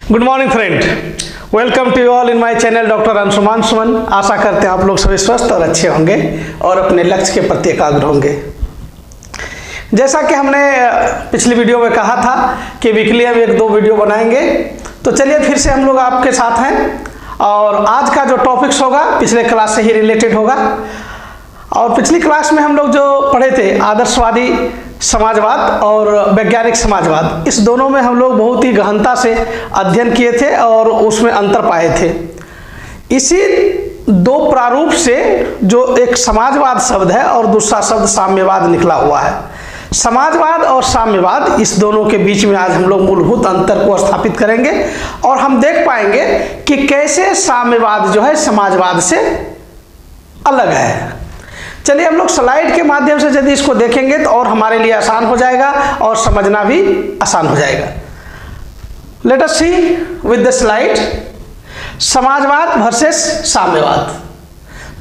Good morning friend, welcome to you all in my channel doctor Anshuman Suman. आशा करते हैं आप लोग सभी स्वस्थ और अच्छे होंगे और अपने लक्ष्य के प्रति एकाग्र होंगे। जैसा कि हमने पिछली वीडियो में कहा था कि वीकली हम 1-2 वीडियो बनाएंगे, तो चलिए फिर से हम लोग आपके साथ हैं। और आज का जो टॉपिक्स होगा पिछले क्लास से ही रिलेटेड होगा। और पिछली क्लास में हम लोग जो पढ़े थे आदर्शवादी समाजवाद और वैज्ञानिक समाजवाद, इस दोनों में हम लोग बहुत ही गहनता से अध्ययन किए थे और उसमें अंतर पाए थे। इसी दो प्रारूप से जो एक समाजवाद शब्द है और दूसरा शब्द साम्यवाद निकला हुआ है। समाजवाद और साम्यवाद, इस दोनों के बीच में आज हम लोग मूलभूत अंतर को स्थापित करेंगे और हम देख पाएंगे कि कैसे साम्यवाद जो है समाजवाद से अलग है। चलिए हम लोग स्लाइड के माध्यम से यदि इसको देखेंगे तो और हमारे लिए आसान हो जाएगा और समझना भी आसान हो जाएगा। Let us see with the slide, समाजवाद वर्सेस साम्यवाद।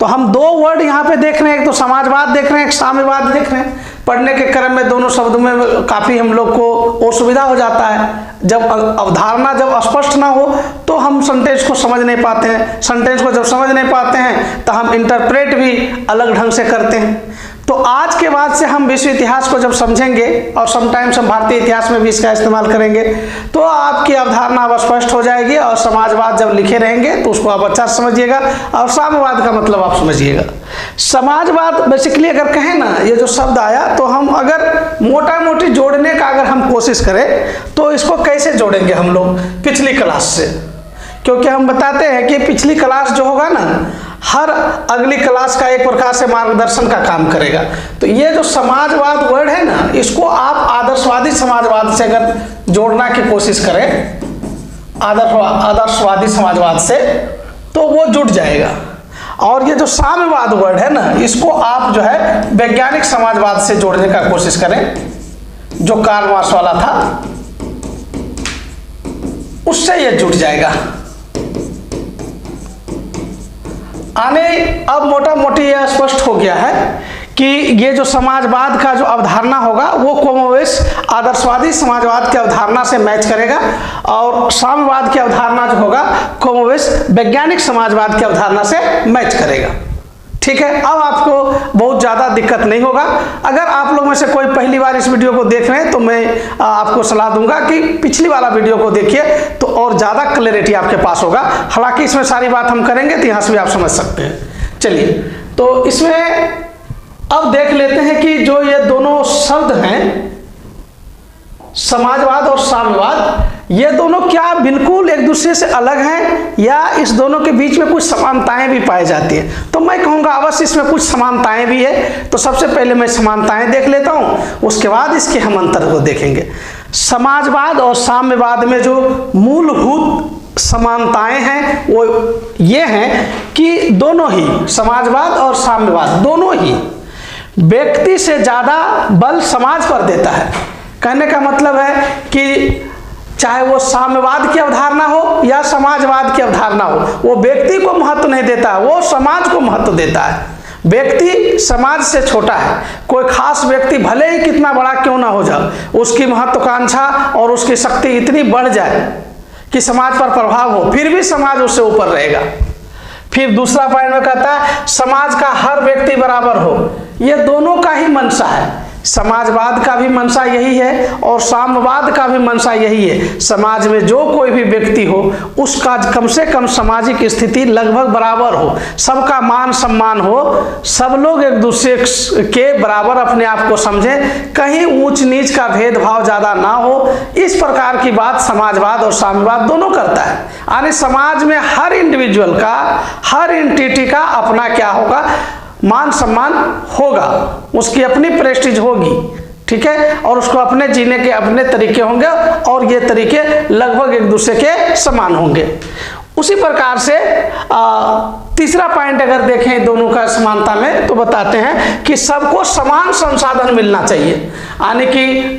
तो हम दो वर्ड यहाँ पे देख रहे हैं, एक तो समाजवाद देख रहे हैं, एक साम्यवाद देख रहे हैं। पढ़ने के क्रम में दोनों शब्दों में काफ़ी हम लोग को असुविधा हो जाता है। जब अवधारणा जब स्पष्ट ना हो तो हम सेंटेंस को समझ नहीं पाते हैं। सेंटेंस को जब समझ नहीं पाते हैं तो हम इंटरप्रेट भी अलग ढंग से करते हैं। तो आज के बाद से हम विश्व इतिहास को जब समझेंगे और समटाइम्स हम भारतीय इतिहास में भी इसका इस्तेमाल करेंगे तो आपकी अवधारणा अब स्पष्ट हो जाएगी। और समाजवाद जब लिखे रहेंगे तो उसको आप अच्छा समझिएगा और साम्यवाद का मतलब आप समझिएगा। समाजवाद बेसिकली अगर कहें ना, ये जो शब्द आया, तो हम अगर मोटा मोटी जोड़ने का अगर हम कोशिश करें तो इसको कैसे जोड़ेंगे हम लोग पिछली क्लास से, क्योंकि हम बताते हैं कि पिछली क्लास जो होगा ना, हर अगली क्लास का एक प्रकार से मार्गदर्शन का काम करेगा। तो ये जो समाजवाद वर्ड है ना, इसको आप आदर्शवादी समाजवाद से अगर जोड़ना की कोशिश करें, आदर्शवादी समाजवाद से, तो वो जुड़ जाएगा। और ये जो साम्यवाद वर्ड है ना, इसको आप जो है वैज्ञानिक समाजवाद से जोड़ने का कोशिश करें, जो कार्ल मार्क्स वाला था, उससे ये जुड़ जाएगा। अब मोटा मोटी यह स्पष्ट हो गया है कि ये जो समाजवाद का जो अवधारणा होगा वो कमोबेश आदर्शवादी समाजवाद की अवधारणा से मैच करेगा और साम्यवाद की अवधारणा जो होगा कमोबेश वैज्ञानिक समाजवाद की अवधारणा से मैच करेगा। ठीक है, अब आपको बहुत ज़्यादा दिक्कत नहीं होगा। अगर आप लोग में से कोई पहली बार इस वीडियो को देख रहे हैं तो मैं आपको सलाह दूंगा कि पिछली वाला वीडियो को देखिए तो और ज़्यादा क्लैरिटी आपके पास होगा। हालांकि इसमें सारी बात हम करेंगे तो यहाँ से भी आप समझ सकते हैं। चलिए, तो इसमें अब देख लेते हैं कि जो ये दोनों शब्द हैं, समाजवाद और साम्यवाद, ये दोनों क्या बिल्कुल एक दूसरे से अलग हैं या इस दोनों के बीच में कुछ समानताएं भी पाई जाती हैं? तो मैं कहूँगा अवश्य इसमें कुछ समानताएं भी है। तो सबसे पहले मैं समानताएं देख लेता हूँ, उसके बाद इसके हम अंतर को देखेंगे। समाजवाद और साम्यवाद में जो मूलभूत समानताएं हैं वो ये हैं कि दोनों ही, समाजवाद और साम्यवाद दोनों ही, व्यक्ति से ज़्यादा बल समाज पर देता है। कहने का मतलब है कि चाहे वो साम्यवाद की अवधारणा हो या समाजवाद की अवधारणा हो, वो व्यक्ति को महत्व नहीं देता, वो समाज को महत्व देता है। व्यक्ति समाज से छोटा है। कोई खास व्यक्ति भले ही कितना बड़ा क्यों ना हो जाए, उसकी महत्वाकांक्षा और उसकी शक्ति इतनी बढ़ जाए कि समाज पर प्रभाव हो, फिर भी समाज उससे ऊपर रहेगा। फिर दूसरा पॉइंट में कहता है समाज का हर व्यक्ति बराबर हो। ये दोनों का ही मंशा है। समाजवाद का भी मंशा यही है और साम्यवाद का भी मंशा यही है। समाज में जो कोई भी व्यक्ति हो उसका कम से कम सामाजिक स्थिति लगभग बराबर हो, सबका मान सम्मान हो, सब लोग एक दूसरे के बराबर अपने आप को समझें, कहीं ऊंच नीच का भेदभाव ज़्यादा ना हो। इस प्रकार की बात समाजवाद और साम्यवाद दोनों करता है। यानी समाज में हर इंडिविजुअल का, हर एंटिटी का अपना क्या होगा, मान सम्मान होगा, उसकी अपनी प्रेस्टीज होगी। ठीक है, और उसको अपने जीने के अपने तरीके होंगे और ये तरीके लगभग एक दूसरे के समान होंगे। उसी प्रकार से तीसरा पॉइंट अगर देखें दोनों का समानता में, तो बताते हैं कि सबको समान संसाधन मिलना चाहिए। यानी कि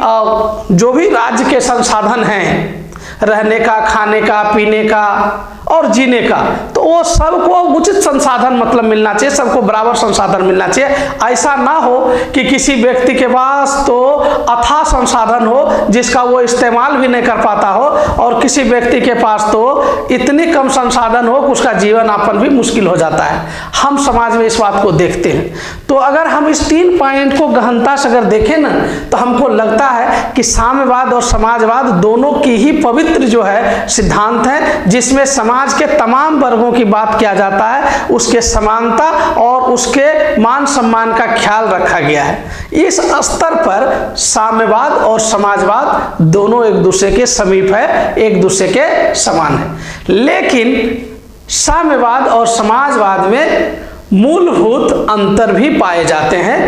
जो भी राज्य के संसाधन हैं रहने का, खाने का, पीने का और जीने का, तो वो सबको उचित संसाधन मतलब मिलना चाहिए, सबको बराबर संसाधन मिलना चाहिए। ऐसा ना हो कि किसी व्यक्ति के पास तो अथाह संसाधन हो जिसका वो इस्तेमाल भी नहीं कर पाता हो, और किसी व्यक्ति के पास तो इतनी कम संसाधन हो कि उसका जीवन यापन भी मुश्किल हो जाता है। हम समाज में इस बात को देखते हैं। तो अगर हम इस 3 पॉइंट को गहनता से अगर देखें ना, तो हमको लगता है कि साम्यवाद और समाजवाद दोनों की ही पवित्र जो है सिद्धांत है, जिसमें समाज के तमाम वर्गों की बात किया जाता है, उसके समानता और उसके मान सम्मान का ख्याल रखा गया है। इस स्तर पर साम्यवाद और समाजवाद दोनों एक दूसरे के समीप है, एक दूसरे के समान है। लेकिन साम्यवाद और समाजवाद में मूलभूत अंतर भी पाए जाते हैं।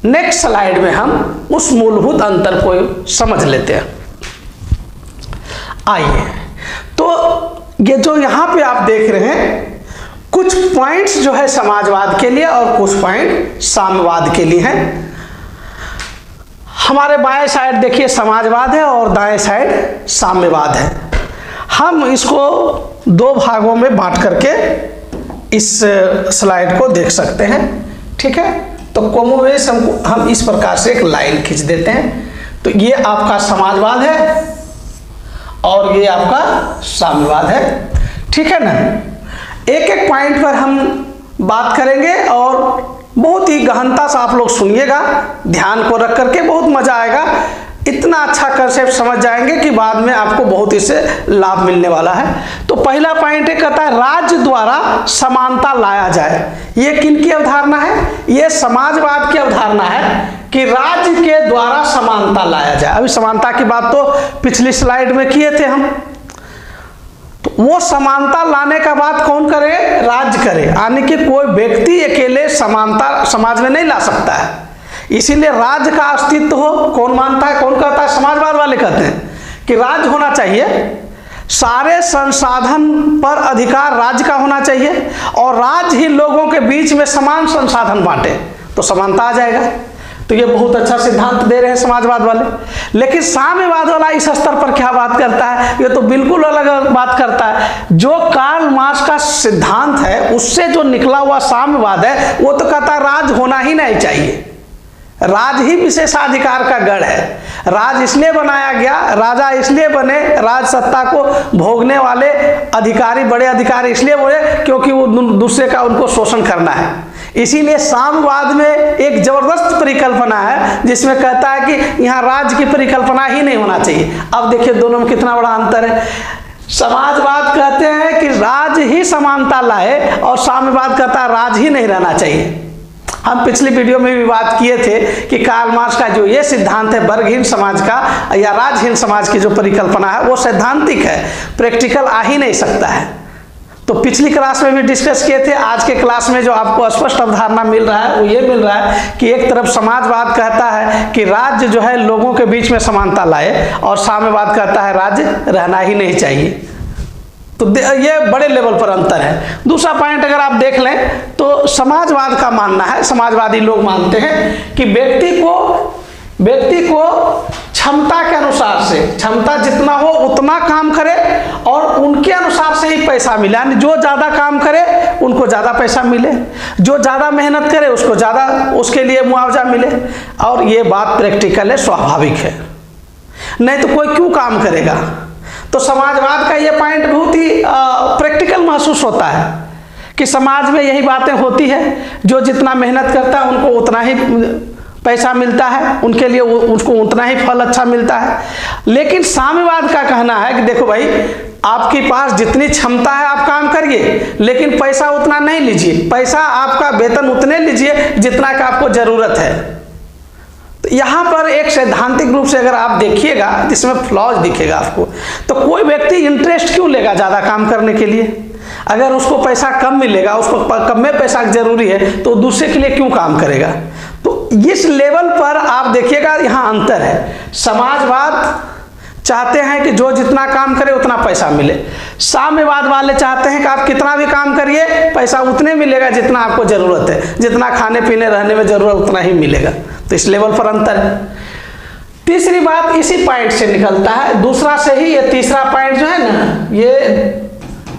नेक्स्ट स्लाइड में हम उस मूलभूत अंतर को समझ लेते हैं। आइए, तो ये जो यहां पे आप देख रहे हैं, कुछ पॉइंट्स जो है समाजवाद के लिए और कुछ पॉइंट साम्यवाद के लिए हैं। हमारे बाएं साइड देखिए समाजवाद है और दाएं साइड साम्यवाद है। हम इसको 2 भागों में बांट करके इस स्लाइड को देख सकते हैं, ठीक है। तो कोमोवेश हम इस प्रकार से एक लाइन खींच देते हैं। तो ये आपका समाजवाद है और ये आपका साम्यवाद है, ठीक है ना। एक एक पॉइंट पर हम बात करेंगे और बहुत ही गहनता से आप लोग सुनिएगा, ध्यान को रख करके, बहुत मजा आएगा। इतना अच्छा कंसेप्ट समझ जाएंगे कि बाद में आपको बहुत इससे लाभ मिलने वाला है। तो पहला पॉइंट है, कहता है राज्य द्वारा समानता लाया जाए। ये किनकी अवधारणा है? ये समाजवाद की अवधारणा है कि राज्य के द्वारा समानता लाया जाए। अभी समानता की बात तो पिछली स्लाइड में किए थे हम। तो वो समानता लाने का बात कौन करे? राज्य करे। यानी कि कोई व्यक्ति अकेले समानता समाज में नहीं ला सकता है, इसीलिए राज्य का अस्तित्व हो। कौन मानता है, कौन कहता है? समाजवाद वाले कहते हैं कि राज्य होना चाहिए, सारे संसाधन पर अधिकार राज्य का होना चाहिए और राज्य ही लोगों के बीच में समान संसाधन बांटे, तो समानता आ जाएगा। तो ये बहुत अच्छा सिद्धांत दे रहे हैं समाजवाद वाले। लेकिन साम्यवाद वाला इस स्तर पर क्या बात करता है? ये तो बिल्कुल अलग बात करता है। जो कार्ल मार्क्स का सिद्धांत है उससे जो निकला हुआ साम्यवाद है, वो तो कहता है राज होना ही नहीं चाहिए, राज ही विशेषाधिकार का गढ़ है। राज इसलिए बनाया गया, राजा इसलिए बने, राज सत्ता को भोगने वाले अधिकारी, बड़े अधिकारी इसलिए बोले क्योंकि वो दूसरे का उनको शोषण करना है। इसीलिए साम्यवाद में एक जबरदस्त परिकल्पना है जिसमें कहता है कि यहाँ राज्य की परिकल्पना ही नहीं होना चाहिए। अब देखिए दोनों में कितना बड़ा अंतर है। समाजवाद कहते हैं कि राज ही समानता लाए और साम्यवाद कहता है राज ही नहीं रहना चाहिए। हम पिछली वीडियो में भी बात किए थे कि कार्ल मार्क्स का जो ये सिद्धांत है वर्गहीन समाज का या राजहीन समाज की जो परिकल्पना है वो सैद्धांतिक है, प्रैक्टिकल आ ही नहीं सकता है। तो पिछली क्लास में भी डिस्कस किए थे। आज के क्लास में जो आपको स्पष्ट अवधारणा मिल रहा है वो ये मिल रहा है कि एक तरफ समाजवाद कहता है कि राज्य जो है लोगों के बीच में समानता लाए और साम्यवाद कहता है राज्य रहना ही नहीं चाहिए। तो ये बड़े लेवल पर अंतर है। दूसरा पॉइंट अगर आप देख लें तो समाजवाद का मानना है, समाजवादी लोग मानते हैं कि व्यक्ति को क्षमता के अनुसार से, क्षमता जितना हो उतना काम करे और उनके अनुसार से ही पैसा मिले। यानी जो ज़्यादा काम करे उनको ज़्यादा पैसा मिले, जो ज़्यादा मेहनत करे उसको ज़्यादा उसके लिए मुआवजा मिले। और ये बात प्रैक्टिकल है, स्वाभाविक है, नहीं तो कोई क्यों काम करेगा। तो समाजवाद का ये पॉइंट बहुत ही प्रैक्टिकल महसूस होता है कि समाज में यही बातें होती है, जो जितना मेहनत करता है उनको उतना ही पैसा मिलता है, उनके लिए उसको उतना ही फल अच्छा मिलता है। लेकिन साम्यवाद का कहना है कि देखो भाई, आपके पास जितनी क्षमता है आप काम करिए, लेकिन पैसा उतना नहीं लीजिए, पैसा आपका वेतन उतने लीजिए जितना का आपको जरूरत है। तो यहाँ पर एक सैद्धांतिक रूप से अगर आप देखिएगा जिसमें फ्लॉज दिखेगा आपको, तो कोई व्यक्ति इंटरेस्ट क्यों लेगा ज़्यादा काम करने के लिए? अगर उसको पैसा कम मिलेगा, उसको कम में पैसा जरूरी है, तो दूसरे के लिए क्यों काम करेगा? तो इस लेवल पर आप देखिएगा यहाँ अंतर है। समाजवाद चाहते हैं कि जो जितना काम करे उतना पैसा मिले, साम्यवाद वाले चाहते हैं कि आप कितना भी काम करिए पैसा उतने मिलेगा जितना आपको जरूरत है, जितना खाने पीने रहने में जरूरत उतना ही मिलेगा। तो इस लेवल पर अंतर है। तीसरी बात इसी पॉइंट से निकलता है, दूसरा से ही ये तीसरा पॉइंट जो है ना,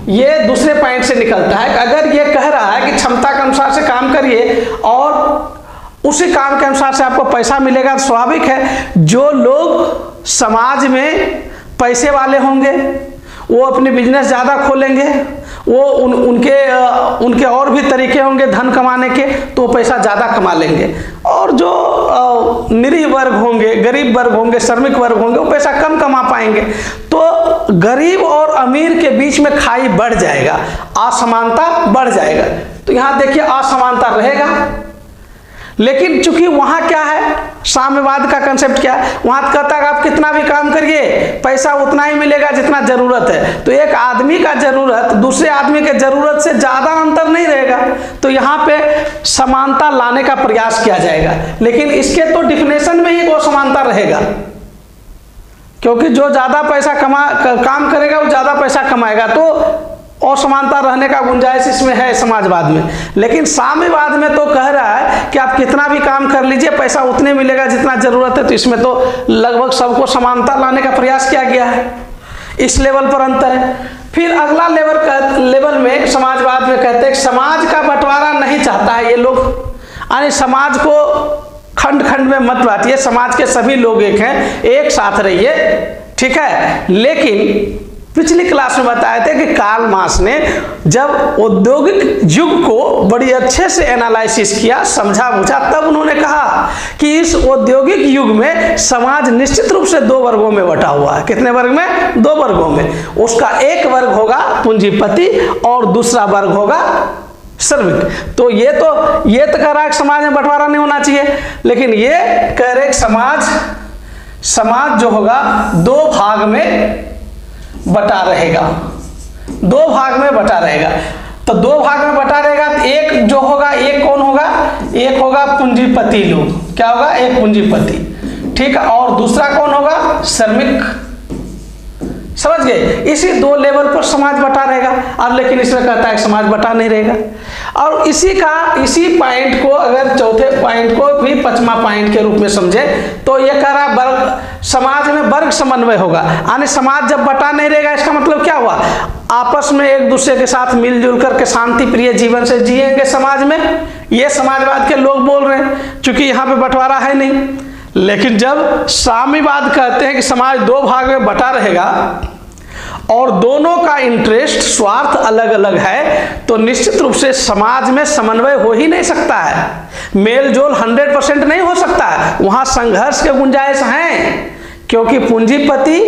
ये दूसरे पॉइंट से निकलता है। अगर ये कह रहा है कि क्षमता के अनुसार से काम करिए और उसी काम के अनुसार से आपको पैसा मिलेगा, तो स्वाभाविक है जो लोग समाज में पैसे वाले होंगे वो अपने बिजनेस ज़्यादा खोलेंगे, वो उनके और भी तरीके होंगे धन कमाने के, तो वो पैसा ज़्यादा कमा लेंगे। और जो निरीह वर्ग होंगे, गरीब वर्ग होंगे, श्रमिक वर्ग होंगे, वो पैसा कम कमा पाएंगे। तो गरीब और अमीर के बीच में खाई बढ़ जाएगा, असमानता बढ़ जाएगा। तो यहाँ देखिए असमानता रहेगा, लेकिन चूंकि वहाँ क्या है, साम्यवाद का कंसेप्ट क्या है, वहाँ कहता है आप कितना भी काम करिए पैसा उतना ही मिलेगा जितना जरूरत है। तो एक आदमी का जरूरत दूसरे आदमी के जरूरत से ज़्यादा अंतर नहीं रहेगा, तो यहाँ पे समानता लाने का प्रयास किया जाएगा। लेकिन इसके तो डिफिनेशन में ही वो समानता रहेगा, क्योंकि जो ज़्यादा पैसा काम करेगा वो ज़्यादा पैसा कमाएगा, तो असमानता रहने का गुंजाइश इसमें है समाजवाद में। लेकिन साम्यवाद में तो कह रहा है कि आप कितना भी काम कर लीजिए पैसा उतने मिलेगा जितना जरूरत है। तो इसमें तो लगभग सबको समानता लाने का प्रयास किया गया है, इस लेवल पर अंतर है। फिर अगला लेवल में समाजवाद में कहते हैं समाज का बंटवारा नहीं चाहता है ये लोग, यानी समाज को खंड खंड में मत बांटिए, समाज के सभी लोग एक हैं, एक साथ रहिए, ठीक है। लेकिन पिछली क्लास में बताए थे कि कार्ल मार्क्स ने जब औद्योगिक युग को बड़ी अच्छे से एनालिसिस किया, समझा बुझा, तब उन्होंने कहा कि इस औद्योगिक युग में समाज निश्चित रूप से दो वर्गों में बटा हुआ है। कितने वर्ग में? दो वर्गों में। उसका एक वर्ग होगा पूंजीपति और दूसरा वर्ग होगा श्रमिक। तो ये तो कह रहा है कि समाज में बंटवारा नहीं होना चाहिए, लेकिन ये कह रहे समाज जो होगा दो भाग में बटा रहेगा, दो भाग में बटा रहेगा। तो दो भाग में बटा रहेगा, तो एक जो होगा, एक कौन होगा? एक होगा पूंजीपति लोग, क्या होगा? एक पूंजीपति, ठीक है। और दूसरा कौन होगा? श्रमिक। समझ गए? इसी दो लेवल पर समाज बटा रहेगा। अब लेकिन इसमें कहता है समाज बटा नहीं रहेगा। और इसी पॉइंट को, अगर चौथे पॉइंट को भी पांचवा पॉइंट के रूप में समझे तो ये कह रहा वर्ग, समाज में वर्ग समन्वय होगा। यानी समाज जब बटा नहीं रहेगा, इसका मतलब क्या हुआ? आपस में एक दूसरे के साथ मिलजुल करके शांति प्रिय जीवन से जिएंगे समाज में। ये समाजवाद के लोग बोल रहे हैं, चूंकि यहाँ पे बंटवारा है नहीं। लेकिन जब साम्यवाद कहते हैं कि समाज दो भाग में बटा रहेगा और दोनों का इंटरेस्ट, स्वार्थ अलग अलग है, तो निश्चित रूप से समाज में समन्वय हो ही नहीं सकता है, मेल जोल 100% नहीं हो सकता है। वहाँ संघर्ष के गुंजाइश हैं, क्योंकि पूंजीपति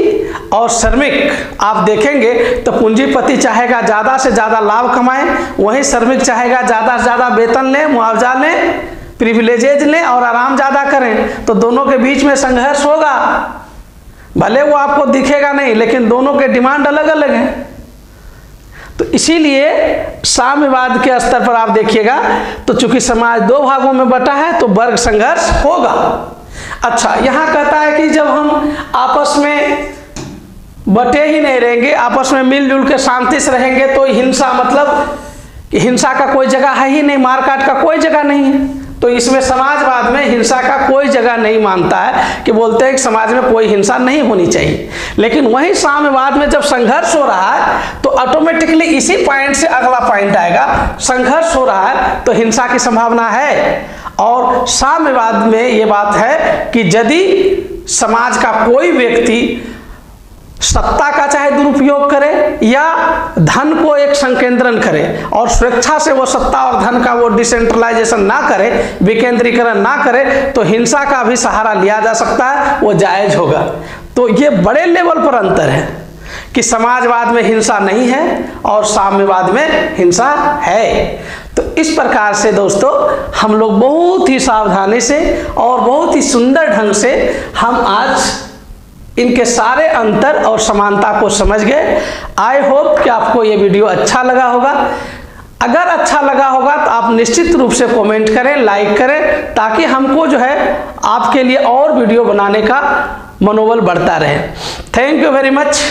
और श्रमिक आप देखेंगे तो पूंजीपति चाहेगा ज़्यादा से ज़्यादा लाभ कमाएं, वहीं श्रमिक चाहेगा ज़्यादा से ज़्यादा वेतन लें, मुआवजा लें, प्रिविलेजेज लें और आराम ज़्यादा करें। तो दोनों के बीच में संघर्ष होगा, भले वो आपको दिखेगा नहीं, लेकिन दोनों के डिमांड अलग अलग हैं। तो इसीलिए साम्यवाद के स्तर पर आप देखिएगा तो चूंकि समाज दो भागों में बटा है तो वर्ग संघर्ष होगा। अच्छा, यहाँ कहता है कि जब हम आपस में बटे ही नहीं रहेंगे, आपस में मिलजुल के शांति से रहेंगे, तो हिंसा, मतलब हिंसा का कोई जगह है ही नहीं, मारकाट का कोई जगह नहीं है। तो इसमें समाजवाद में हिंसा का कोई जगह नहीं मानता है, कि बोलते हैं कि समाज में कोई हिंसा नहीं होनी चाहिए। लेकिन वही साम्यवाद में जब संघर्ष हो रहा है तो ऑटोमेटिकली इसी पॉइंट से अगला पॉइंट आएगा, संघर्ष हो रहा है तो हिंसा की संभावना है। और साम्यवाद में ये बात है कि यदि समाज का कोई व्यक्ति सत्ता का चाहे दुरुपयोग करे या धन को एक संकेंद्रण करे और स्वेच्छा से वो सत्ता और धन का वो डिसेंट्रलाइजेशन ना करे, विकेंद्रीकरण ना करे, तो हिंसा का भी सहारा लिया जा सकता है, वो जायज होगा। तो ये बड़े लेवल पर अंतर है कि समाजवाद में हिंसा नहीं है और साम्यवाद में हिंसा है। तो इस प्रकार से दोस्तों हम लोग बहुत ही सावधानी से और बहुत ही सुंदर ढंग से हम आज इनके सारे अंतर और समानता को समझ गए। आई होप कि आपको ये वीडियो अच्छा लगा होगा। अगर अच्छा लगा होगा तो आप निश्चित रूप से कमेंट करें, लाइक करें, ताकि हमको जो है आपके लिए और वीडियो बनाने का मनोबल बढ़ता रहे। Thank you very much.